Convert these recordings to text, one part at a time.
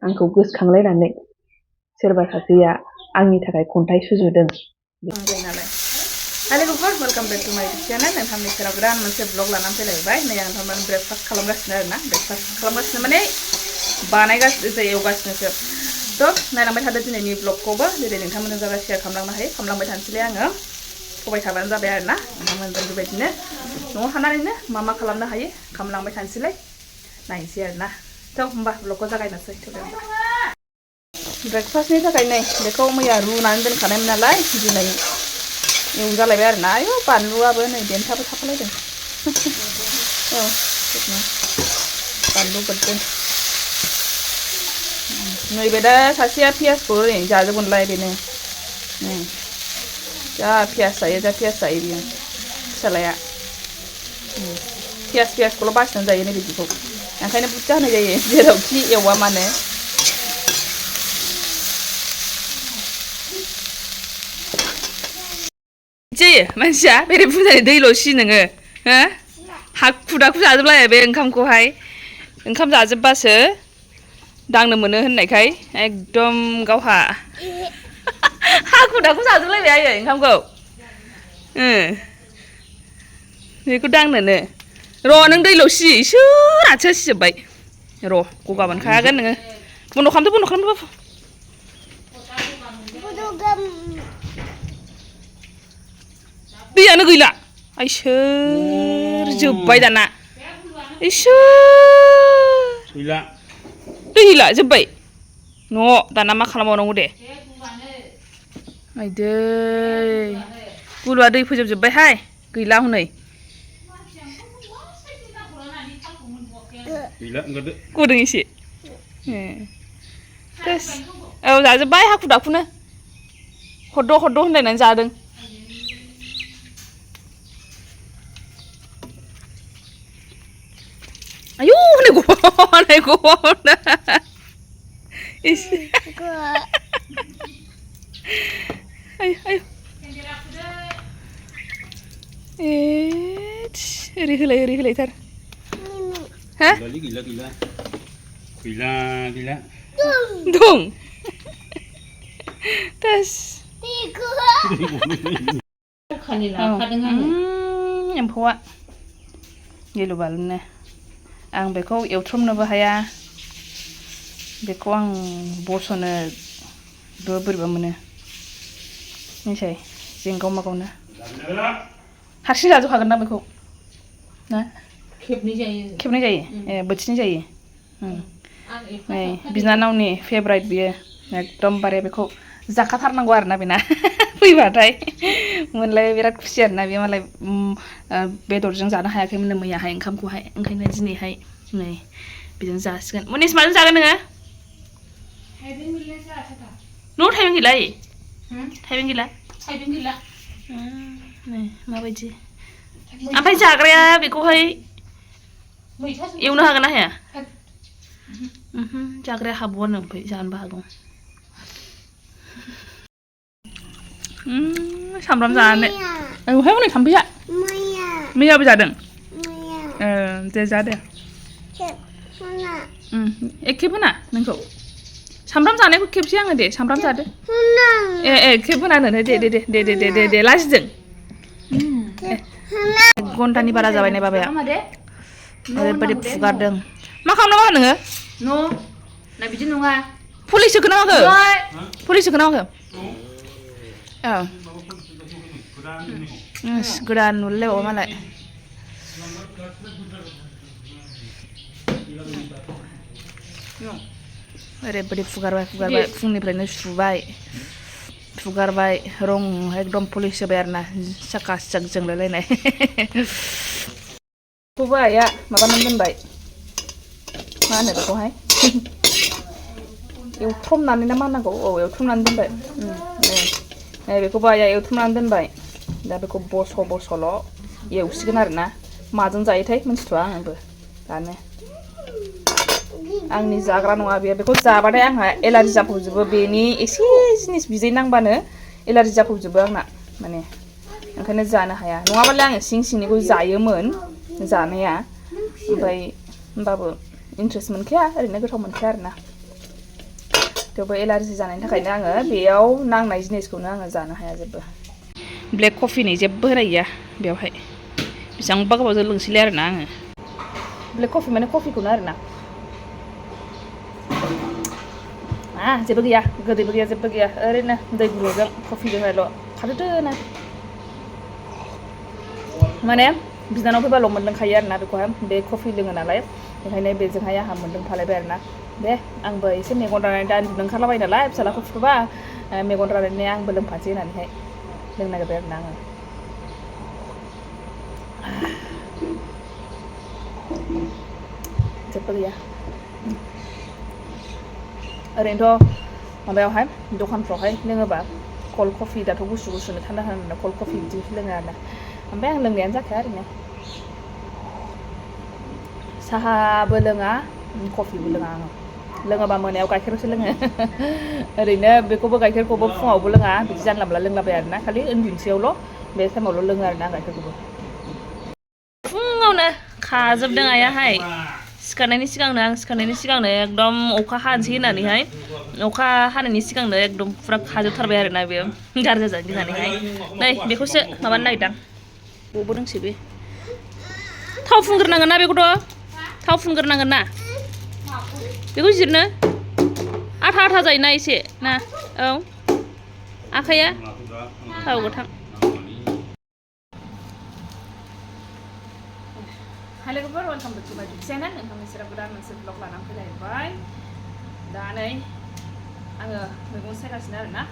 आंखौ गोसोखांलायनानै सोरबा सासेया आंनि थाखाय खन्थाइ सुजुदों नालाय हेलो गुफुर वेलकाम बैक टू माय चैनल नोंथांनि सेराव गोदान मोनसे ब्लग लानानै फैलायबाय नै आं नोंथांमोन ब्रेकफास्ट खालामगासिनो आरोना ब्रेकफास्ट खालामगासिनो माने बानायगासिनो एवगासिनोसो थ' नायलांबाय थादो दिनैनि ब्लगखौबो जेरै नोंथांमोनजों जागा शेयार खालामलांनो हायो खालामलांबाय थानोसैलाय आङो फबाय थाबानो जाबाय आरोना नोंथांमोनजों बेबायदिनो न'आव थानानैनो मा खालामनो हायो खालामलांबाय थानोसैलाय नायनोसै आरोना थ' होमबा ब्लगखौ जागायनोसै ब्रेकफास्टनि थाखाय नै बेखौ मैया रुनानै दोनखानायमोन नालाय दिनै एवजालायबाय आरोना आयौ बानलुआबो नै देन्थाबो थाफालायदों औ बानलु बोरदों नैबे दा सासेया पियासखौ ओरैनो जाजोबगोनलाय बेनो जा पियास जायो बियो फिसालाया पियासखौल' बासिनानै जायो नै बिदिखौ ओंखायनो बुरजा होनाय जायो जेरावखि एवा मानो जायो मानसिया बेरे बुंजायो दैल'सि नोङो हो हाखु दाखु जाजोबलायो बे ओंखामखौहाय ओंखाम जाजोबबासो दांनो मोनो होननायखाय एकदम गावहा हाखु दाखु जाजोबलायबाय आयो ओंखामखौ बेखौ दांनोनो र' नों दैल'सि इसोर आथिङा सिजोब्बाय र' गगा मोनखागोन नोङो बन्द' खालामदो दैयानो गैला आइसोर जोब्बाय दाना इसोर गैला दै गैला जोब्बाय न' दाना मा खालामबावनांगौ दे आइदै गुलुआ दै फोजोबजोब्बायहाय गैला हनै गदों एसे औ जाजोब्बाय हाखु दाखुनो हरद' होनलायनानै जादों आयौ हनै गवा एसे ओरै होलायथार हा गैला दं एम्फौआ गिलु बालुनो आं बेखौ एवथ्रमनोबो हाया बेखौ आं बस'नोबो बोरैबा मोनो मिथिबाय जेंगाव मागावनो हारसिं जाजोबखागोन ना बेखौ ना खेबनै जायो ए बोथिनै जायो नै बिनानावनि फेभराइट बियो एकदमबारे बेखौ जाखाथारनांगौ आरोना बेना फैबाथाय मोनलाय बिराद खुसि आरोना बे मालाय बेदरजों जानो हायाखैमोन मैयाहाय ओंखामखौहाय ओंखायनो दिनैहाय नै बेजों जासिगोन मुनिस माजों जागोन नोङो न'आव थाइबें गैला थाइबें गैला नै माबायदि ओमफ्राय जाग्राया बेखौहाय एवनो हागोन ना हाया जाग्राया हाबगौआनो ओमफ्राय जानोबो हागौ सामब्राम जानानै औहाय हनै थाम्फैया मैयाबो जादों दे जा दे खेब होना नोंखौ सामब्राम जानायखौ खेबसै आङो दे सामब्राम जादो खेब होनानो दे लाजिदों घन्टानि बारा जाबाय नै बाबाया ओरैबायदि फुगारदों मा खालामनांगौ नोङो ना बिदि नङा पुलिस सोखोना माखो गोदान नुलायलायबावो मालाय ओरैबायदि फुगारबाय फुंनिफ्रायनो फुगारबाय रं एकदम पुलिस होबाय आरोना साखा सिजाक जोंलायलायनाय बेखौबो आइया माबानानै दोनबाय मा होनो बेखौहाय एवथ्रमनानै ना मा होनांगौ एवथ्रमनानै दोनबाय बेखौबो आइया एवथ्रमनानै दोनबाय दा बेखौ बसल' एवसिगोन आरोना माजों जायोथाय मिन्थिथ'आ आंबो दानो आंनि जाग्रा नङा बेखौ जाबाथाय आंहा एलार्जि जाफबजोबो बेनि एसे जिनिस बिदै नांबानो एलार्जि जाफबजोबो आंना माने ओंखायनो जानो हाया नङाबालाय आङो सिंनिखौ जायोमोन जानाया ओमफ्राय होमबाबो इन्ट्रेस्ट मोनखाया ओरैनो गोथाव मोनखाया आरोना थेवबो एलार्जि जानायनि थाखायनो आङो बेयाव नांनाय जिनिसखौनो आङो जानो हाया जेबो ब्लेक कफिनि जेबो होनाय गैया बेवहाय बेसेबांबा गोबावजों लोंसैलाय आरोना आङो ब्लेक कफि माने कफिखौनो आरोना जेबो गैया गोदैबो गैया जेबो गैया ओरैनो दै गुदुंजों कफिजोंहायल' खारहोदोनो माने बिनानाव फैबाल' मोनलोंखायो आरोना बेखौहाय बे कफि लोङो नालाय बेखायनो बेजोंहाय आंहा मोनलोंफालायबाय आरोना दे आंबो एसे मेगन रानाय दा उन्दुनो ओंखारलाबाय नालाय फिसालाखौ फुथुबा मेगन रानायनि आंबो लोंफानोसै होननानैहाय लोंनो नागिरबाय आरोना आङो जेबो गैया ओरैनोथ' माबायावहाय दखानफ्रावहाय लोङोबा कल्ड कफि दाथ' गुसु गुसुनो थान्दा थान्दा कल्ड कफि बिदि लोङो आरोना ओमफ्राय आं लोंनायानो जाखाया ओरैनो साहाबो लोङा कफिबो लोङा आङो लोङोबा मोनायाव गाइखेरसो लोङो ओरैनो बेखौबो गाइखेरखौबो फुङावबो लोङा बिदि जानला मोनला लोंलाबाय आरोना खालि उन्दुनोसैयावल' बे टाइमावल' लोङो आरोना गाइखेरखौबो फुङावनो खाजोबदों आइयाहाय सिखारनायनि सिगांनो एकदम अखा हानोसै होननानैहाय अखा हानायनि सिगांनो एकदम फुरा खाजोबथारबाय आरोना बेयो गाज्रि जाजानो गिनानैहाय नै बेखौसो माबानो नागिरदां गबोदोंसै बे थाव फुनग्रोनांगोन ना बेखौथ' थाव फुनग्रोनांगोन ना बेखौ जिरनो आथा आथा जायोना एसे ना औ आखाइया थाव गोथां हेलो एभ्रिवान वेलकाम टु माय चेनेल नोंथांनि सेराव गोदान मोनसे ब्लग लानानै फैलायबाय दा नै आङो मैगं सायगासिनो आरोना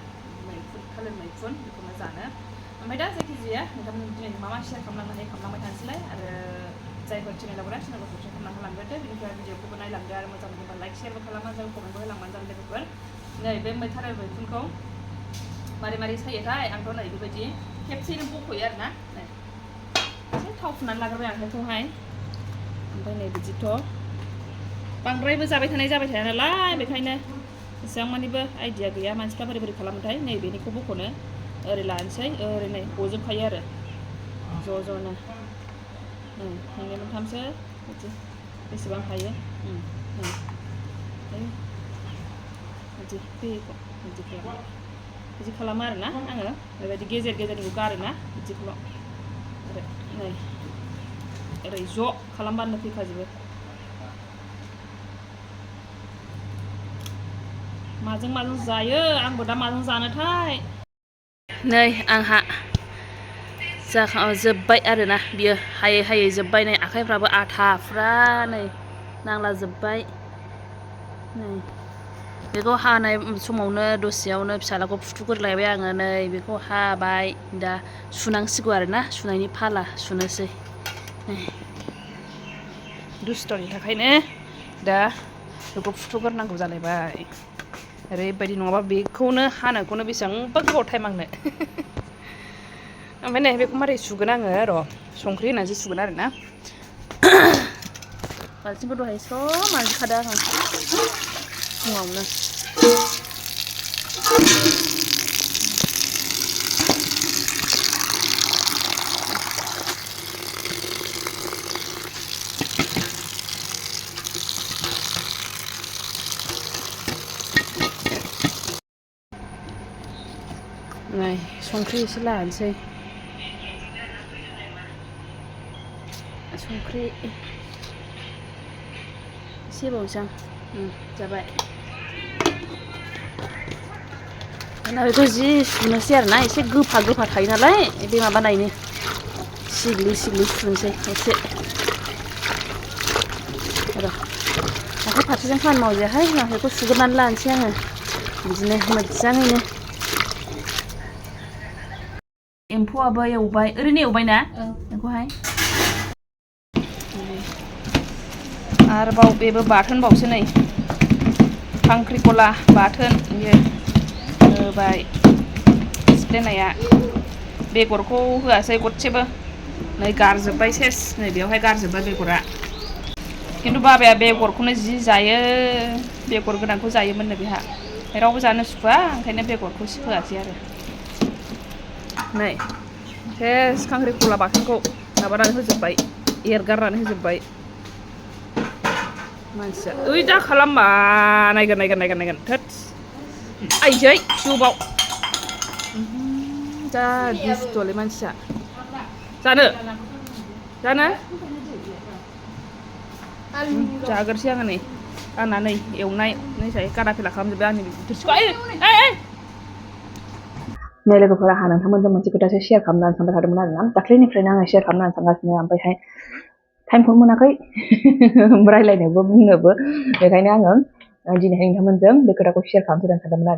मैखुन थालिर मैखुन बेखौनो जानो ओमफ्राय दा जायखिजाया नोंथांमोन दिनै मा मा शेयार खालामलांनो हायो खालामलांबाय थानोसैलाय आरो जायफोर चेनेलाव गोदान चेनेलखौ साबस्क्राइब खालामना होलांग्रोदो बेनिफ्राय भिडिअखौबो नायलांदो आरो मोजां मोनोबा लाइक शेयारबो खालामनानै जाबाय कमेन्टबो होलांबानो जाबाय लोगोफोर नै बे थालिर मैखुनखौ मारै सायोथाय आंथ' नै बेबायदि खेबसेनो बख'यो आरोना नै एसे थाव फुननानै लाग्रोबाय आं बेखौहाय ओमफ्राय नै बिदिथ' बांद्रायबो जाबाय थाया नालाय बेखायनो एसेबां मानिबो आइडिया गैया मानसिफ्रा बोरै खालामोथाय नै बेनिखौ बख'नो ओरै लानोसै ओरै नै गजोबखायो आरो ज'नो मोननै मोनथामसो बिदि बेसेबां हायो बिदि खालामो आरोना आङो बेबायदि गेजेरनिखौ गारोना बिदिखौल' आरो नै ओरै ज' खालामबानो फैखाजोबो माजों जायो आंबो दा माजों जानोथाय नै आंहा जोब्बाय आरोना बियो हायै जोब्बाय नै आखाइफ्राबो आथा फुरा नै नांलाजोब्बाय नै बेखौ हानाय समावनो दसेयावनो फिसालाखौ फुथुगोरलायबाय आङो नै बेखौ हाबाय दा सुनांसिगौ आरोना सुनायनि फाला सुनोसै दुस्थ'नि थाखायनो दा बेखौ फुथुगोरनांगौ जालायबाय ओरैबायदि नङाबा बेखौनो हानोखौनो बेसेबांबा गोबाव टाइम आंनो ओमफ्राय नै बेखौ मारै सुगोन आङो र' संख्रि होनानैसो सुगोन आरोना बाल्थिंखौ दहाय स्र' मानजिखादों आङो फुङावनो नै संख्रि एसे लानोसै संख्रि एसे बावसै आं जाबाय दाना बेखौ जि सुनोसै आरोना एसे गोफा थायो नालाय बे माबानायनि सिग्लि सुनोसै एसे र' आखाइ फारसेजों खामानि मावजायाहाय आखाइखौ सुग्रोनानै लानोसै आङो बिदिनो मोजाङैनो एम्फौआबो एवबाय ओरैनो एवबायना बेखौहाय आरोबाव बेबो बाथोनबावसो नै खांख्रिखला बाथोन बियो होबाय सिफ्लेनाया बेगरखौ होआसै गदसेबो नै गारजोब्बाय सेस नै बेवहाय गारजोब्बाय बेगरा खिन्थु बाबाया बेगरखौनो जि जायो बेगर गोनांखौ जायोमोननो बेहा रावबो जानो सुखुवा ओंखायनो बेगरखौ होआसै आरो नै सेस खांख्रिखला बाथोनखौ माबानानै होजोब्बाय एरगारनानै होजोब्बाय मानसिया ओइ दा खालामबा नायगोन थोद आइजै जुबाव जा दुस्थ'लै मानसिया जानो जाग्रोसै आङो नै आंना नै एवनाय नै गादा फेला खालामजोब्बाय आंनि थोरसिखौ नै लोगोफोरा आंहा नोंथांमोनजों मोनसे खोथासो शेयार खालामनानै सानबाय थादोंमोन आरोना दाख्लैनिफ्रायनो आङो शेयार खालामनानै सानगासिनो ओमफ्रायहाय टाइमखौनो मोनाखै रायलायनोबो बुंनोबो बेखायनो आङो दिनैहाय नोंथांमोनजों बे खोथाखौ शेयार खालामफैनो सानदोंमोन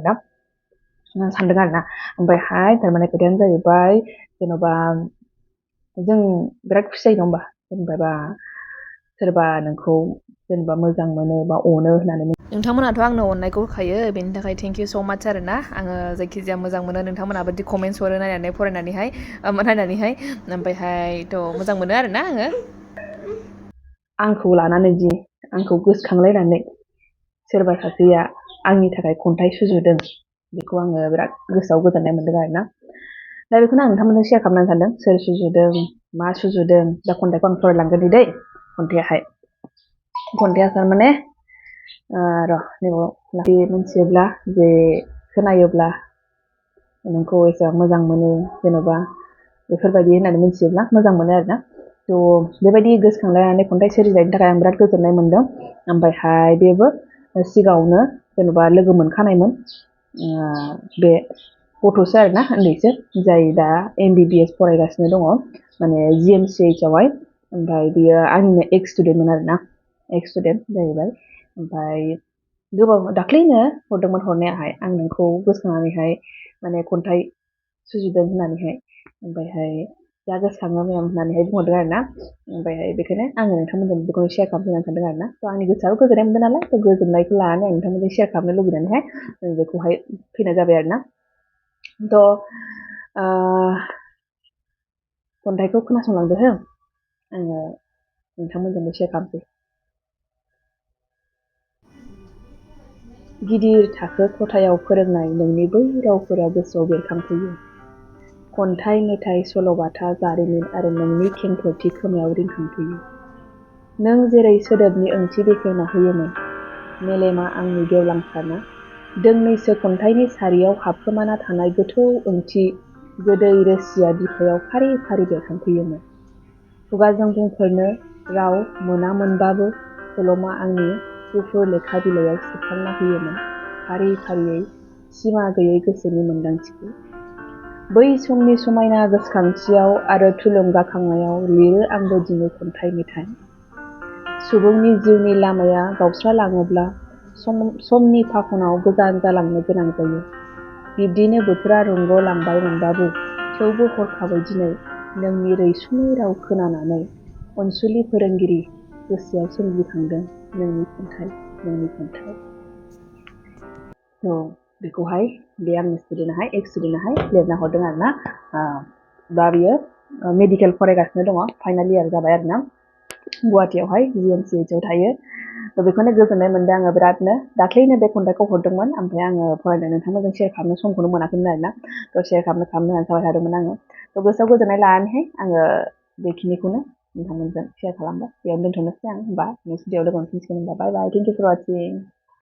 आरोना ओमफ्रायहाय थारमाने खोथायानो जाहैबाय जेन'बा जों बिराद खुसि जायो नङा होमबा जेनेबा सोरबा नोंखौ जेनेबा मोजां मोनो बा अनो होननानै नोंथांमोनाथ' आंनो अननायखौ होखायो बेनि थाखाय थेंक इउ स' माच आरोना आङो जायखिजाया मोजां मोनो नोंथांमोनाबो दि कमेन्ट्स हरो नायनानै फरायनानैहाय ओमफ्रायहायथ' मोजां मोनो आरोना आङो आंखौ लानानै दि आंखौ गोसोखांलायनानै सोरबा सासेया आंनि थाखाय खन्थाइ सुजुदों बेखौ आङो बिराद गोसोआव गोजोननाय मोनदों आरोना दा बेखौनो आं नोंथांमोनजों शेयार खालामनानै सानदों सोर सुजुदों मा सुजुदों दा खन्थाइखौ आं फरायलांगोन दै खन्थाइया थारमाने बे मोनथियोब्ला जे खोनायोब्ला नोंखौ एसेबां मोजां मोनो जेन'बा बेफोरबायदि होननानै मिथियोब्ला मोजां मोनो आरोना थ' बेबायदि गोसोखांलायनानै खन्थाइ सोरजिनायनि थाखाय आं बिराद गोजोननाय मोनदों ओमफ्रायहाय बेबो सिगाङावनो जेन'बा लोगो मोनखानायमोन बे गथ'सो आरोना उन्दैसो जाय दा MBBS फरायगासिनो दङ माने GMCH आवहाय ओमफ्राय बियो आंनिनो एक्स स्टुडेन्टमोन आरोना एक्स स्टुडेन्ट जाहैबाय ओमफ्राय गोबाव दाख्लैनो हरदोंमोन हरनायाहाय आं नोंखौ गोसोखांनानैहाय माने खन्थाइ सुजुदों होननानैहाय ओमफ्रायहाय जा गोसोखाङो मेम होननानैहाय बुंहरदों आरोना ओमफ्रायहाय बेखायनो आङो नोंथांमोनजों बेखौनो शेयार खालामफैनो सानदों आरोना थ' आंनि गोसोआबो गोजोननाय मोनदों नालाय थ' गोजोननायखौ लानानै आं नोंथांमोनजों शेयार खालामनो लुबैनानैहाय बेखौहाय फैनाय जाबाय आरोना थ' खन्थाइखौ खोनासंलांदो हो आङो नोंथांमोनजोंबो शेयार खालामसै गिदिर थाखो खथायाव फोरोंनाय नोंनि बै रावफोरा गोसोआव बेरखांफैयो खन्थाइ मेथाइ सल'बाथा जारिमिन आरो नोंनि खेंफोरथि खोमायाव रिंखांफैयो नों जेरै सोदोबनि ओंथि बेखेवना होयोमोन मेलेमा आंनि गेवलांसारना दोंनैसो खन्थाइनि सारियाव हाबखोमाना थानाय गोथौ ओंथि गोदै रोसिया बिखायाव फारि फारि बेरखांफैयोमोन खुगाजों बुंफोरनो राव मोनामोनबाबो सल'मा आंनि गुफुर लेखा बिलाइयाव सेबखांना होयोमोन फारि फारियै सिमा गैयै गोसोनि मोन्दांथिखौ बै समनि समायना गोसोखांथियाव आरो थुलुंगाखांनायाव लिरो आंबो दिनै खन्थाइ मेथाइ सुबुंनि जिउनि लामाया गावस्रालाङोब्ला समनि फाखनाव गोजान जालांनो गोनां जायो बिब्दिनो बोथोरा रुंग'लांबायमोनबाबो थेवबो हरखाबै दिनै नोंनि रैसुमै राव खोनानानै अनसुलि फोरोंगिरि गोसोआव सोमजिखांदों नोंनि खन्थाइ थ' बेखौहाय बे आंनि स्टुडेन्टआहाय एक्स स्टुडेन्टआहाय लिरना हरदों आरोना दा बियो मेडिकेल फरायगासिनो दङ फाइनाल इयार जाबाय आरोना गुवाहाटीयावहाय GMCH आव थायो थ' बेखौनो गोजोननाय मोनदों आङो बिरादनो दाख्लैनो बे खन्थाइखौ हरदोंमोन ओमफ्राय आङो फरायनो नोंथांमोनजों शेयार खालामनो समखौनो मोनाखैमोन आरोना थ' शेयार खालामनो होननानै थाबाय थादोंमोन आङो थ' गोसोआव गोजोननाय लानानैहाय आङो बेखिनिखौनो नोंथांमोनजों शेयार खालामबाय बेयावनो दोनथ'नोसै आं होमबा नेक्स्ट भिडिअआव लोगो मोनफिनसिगोन होमबा बाय बाय थेंक इउ फर वाचिं